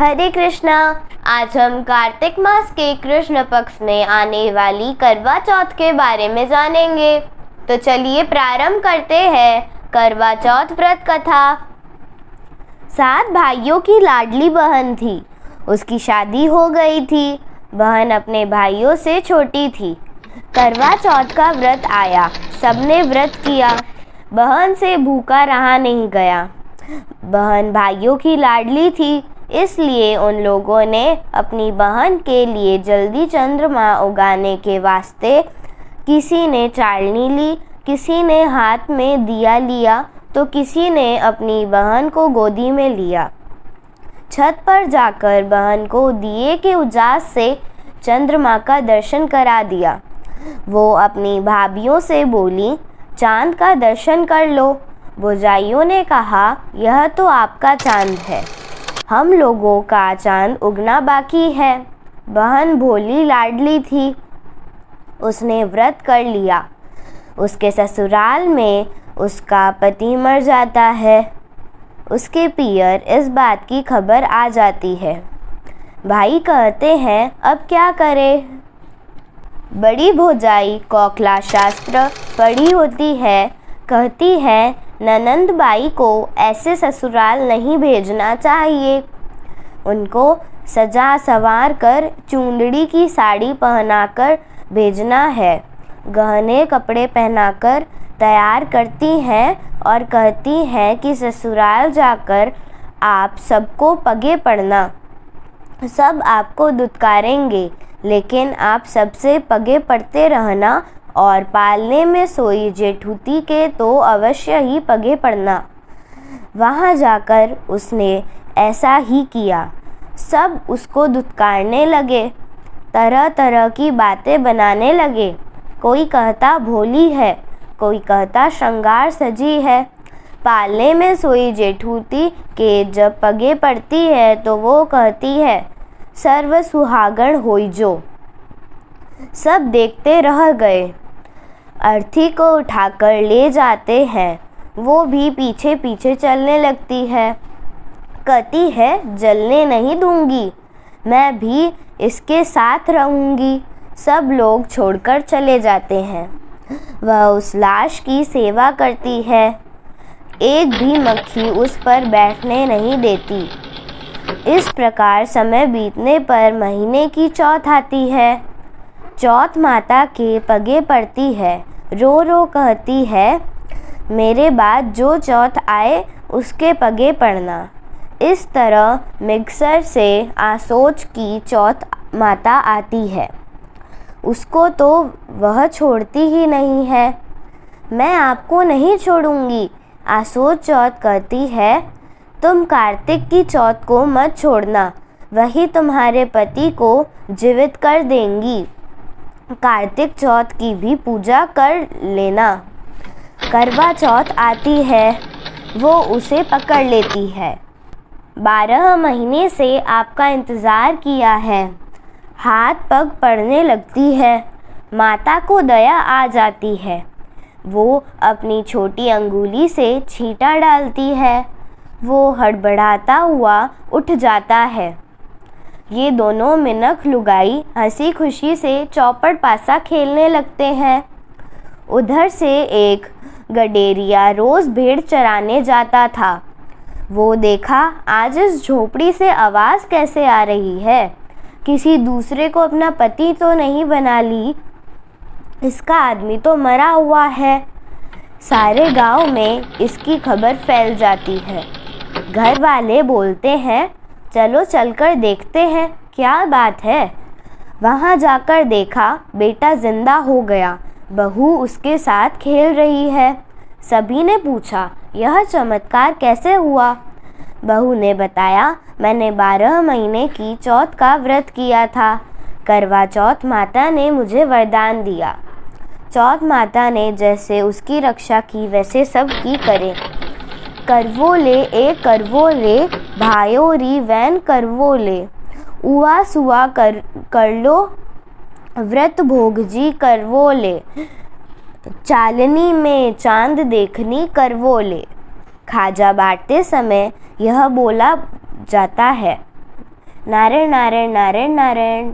हरे कृष्णा। आज हम कार्तिक मास के कृष्ण पक्ष में आने वाली करवा चौथ के बारे में जानेंगे। तो चलिए प्रारंभ करते हैं करवा चौथ व्रत कथा। 7 भाइयों की लाडली बहन थी। उसकी शादी हो गई थी। बहन अपने भाइयों से छोटी थी। करवा चौथ का व्रत आया, सबने व्रत किया। बहन से भूखा रहा नहीं गया। बहन भाइयों की लाडली थी, इसलिए उन लोगों ने अपनी बहन के लिए जल्दी चंद्रमा उगाने के वास्ते किसी ने चालनी ली, किसी ने हाथ में दिया लिया तो किसी ने अपनी बहन को गोदी में लिया। छत पर जाकर बहन को दिए के उजास से चंद्रमा का दर्शन करा दिया। वो अपनी भाभियों से बोली, चांद का दर्शन कर लो। भौजाइयों ने कहा, यह तो आपका चांद है, हम लोगों का चांद उगना बाकी है। बहन भोली लाडली थी, उसने व्रत कर लिया। उसके ससुराल में उसका पति मर जाता है। उसके पियर इस बात की खबर आ जाती है। भाई कहते हैं, अब क्या करें। बड़ी भौजाई कोकला शास्त्र पढ़ी होती है, कहती है ननंद बाई को ऐसे ससुराल नहीं भेजना चाहिए। उनको सजा संवार कर चूंदड़ी की साड़ी पहनाकर भेजना है। गहने कपड़े पहनाकर तैयार करती हैं और कहती हैं कि ससुराल जाकर आप सबको पगे पड़ना। सब आपको दुत्कारेंगे, लेकिन आप सबसे पगे पड़ते रहना और पालने में सोई जेठूती के तो अवश्य ही पगे पड़ना। वहाँ जाकर उसने ऐसा ही किया। सब उसको दुत्कारने लगे, तरह तरह की बातें बनाने लगे। कोई कहता भोली है, कोई कहता श्रृंगार सजी है। पालने में सोई जेठूती के जब पगे पड़ती है तो वो कहती है, सर्व सुहागण होई जो। सब देखते रह गए। अर्थी को उठाकर ले जाते हैं, वो भी पीछे पीछे चलने लगती है। कहती है, जलने नहीं दूंगी, मैं भी इसके साथ रहूंगी। सब लोग छोड़कर चले जाते हैं। वह उस लाश की सेवा करती है, एक भी मक्खी उस पर बैठने नहीं देती। इस प्रकार समय बीतने पर महीने की चौथ आती है। चौथ माता के पगे पड़ती है, रो रो कहती है, मेरे बाद जो चौथ आए उसके पगे पड़ना। इस तरह मिक्सर से आसोच की चौथ माता आती है। उसको तो वह छोड़ती ही नहीं है। मैं आपको नहीं छोड़ूंगी, आसोच चौथ कहती है, तुम कार्तिक की चौथ को मत छोड़ना, वही तुम्हारे पति को जीवित कर देंगी। कार्तिक चौथ की भी पूजा कर लेना। करवा चौथ आती है, वो उसे पकड़ लेती है। 12 महीने से आपका इंतज़ार किया है। हाथ पग पड़ने लगती है। माता को दया आ जाती है। वो अपनी छोटी अंगुली से छींटा डालती है। वो हड़बड़ाता हुआ उठ जाता है। ये दोनों मिनख लुगाई हंसी खुशी से चौपड़ पासा खेलने लगते हैं। उधर से एक गडेरिया रोज़ भेड़ चराने जाता था। वो देखा, आज इस झोपड़ी से आवाज़ कैसे आ रही है। किसी दूसरे को अपना पति तो नहीं बना ली, इसका आदमी तो मरा हुआ है। सारे गांव में इसकी खबर फैल जाती है। घर वाले बोलते हैं, चलो चलकर देखते हैं क्या बात है। वहाँ जाकर देखा, बेटा जिंदा हो गया, बहू उसके साथ खेल रही है। सभी ने पूछा, यह चमत्कार कैसे हुआ। बहू ने बताया, मैंने 12 महीने की चौथ का व्रत किया था। करवा चौथ माता ने मुझे वरदान दिया। चौथ माता ने जैसे उसकी रक्षा की वैसे सब की करे। करवो ले एक करवो ले, भायो री वैन करवो ले। उआ सुआ कर लो, व्रत भोगजी करवो ले। चालनी में चांद देखनी करवो ले। खाजा बांटते समय यह बोला जाता है। नारायण नारायण नारायण नारायण।